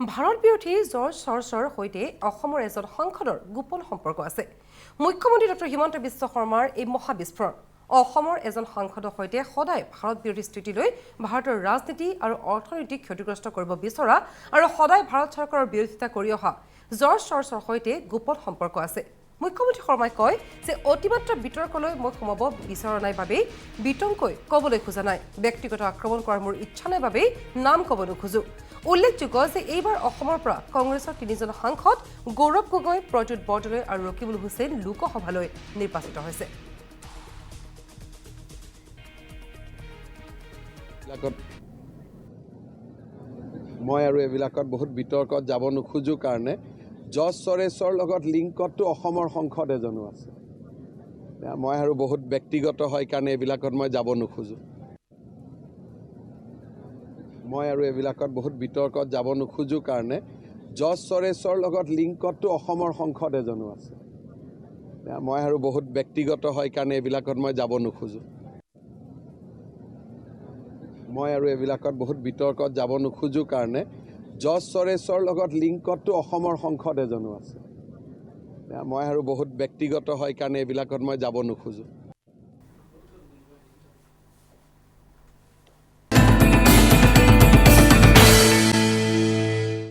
ভাৰত বিৰোধী জৰ্জ চৰ্চৰ সৈতে অসমৰ এজন সাংসদৰ গোপন সম্পৰ্ক আছে। মুখ্যমন্ত্ৰী ডক্টৰ হিমন্ত বিশ্ব শৰ্মাৰ এই মহাবিস্ফোৰণ অসমৰ এজন সাংসদৰ সৈতে সদায় ভাৰত বিৰোধী স্থিতিলৈ ভাৰতৰ ৰাজনীতি আৰু অৰ্থনীতিক ক্ষতিগ্ৰস্ত কৰিব বিচৰা আৰু সদায় ভাৰত চৰকাৰৰ বিৰোধিতা কৰি অহা জৰ্জ চৰ্চৰ সৈতে গোপন সম্পৰ্ক আছে। মুখ্যমন্ত্ৰী শৰ্মাই কয় যে অতিমাত্ৰা বিতৰ্কলৈ মই সোমাব বিচৰা নাই বাবেই বিতংকৈ ক'বলৈ খোজা নাই। ব্যক্তিগত আক্ৰমণ কৰাৰ মোৰ ইচ্ছা নাই বাবেই নাম ক'ব নোখোজো। উল্লেখযোগ্য যে এইবাৰ অসমৰ পৰা কংগ্ৰেছৰ 3জন সাংসদ গৌৰৱ গগৈ, প্ৰদ্যুৎ বৰদলৈ আৰু ৰকিবুল হুছেইন লোকসভালৈ নিৰ্বাচিত হৈছে। মই আৰু এইবিলাকত বহুত বিতৰ্কত যাব নোখোজো কাৰণে জৰ্জ চৰেছৰ লগত লিংকতটো অসমৰ সংসদ এজনো আছে। মই আৰু বহুত ব্যক্তিগত হয় কাৰণে এইবিলাকত মই যাব নোখোজো। মই আৰু এইবিলাকত বহুত বিতৰ্কত যাব নোখোজো কাৰণে জৰ্জ চৰেছৰ লগত লিংকতটো অসমৰ সংসদ এজনো আছে। মই আৰু বহুত ব্যক্তিগত হয় কাৰণে এইবিলাকত মই যাব নোখোজো। মই আৰু এইবিলাকত বহুত বিতৰ্কত যাব নোখোজো কাৰণে জৰ্জ চৰেছৰ লগত লিংকতটো অসমৰ সংসদ এজনো আছে। মই আৰু বহুত ব্যক্তিগত হয় কাৰণে এইবিলাকত মই যাব নোখোজো।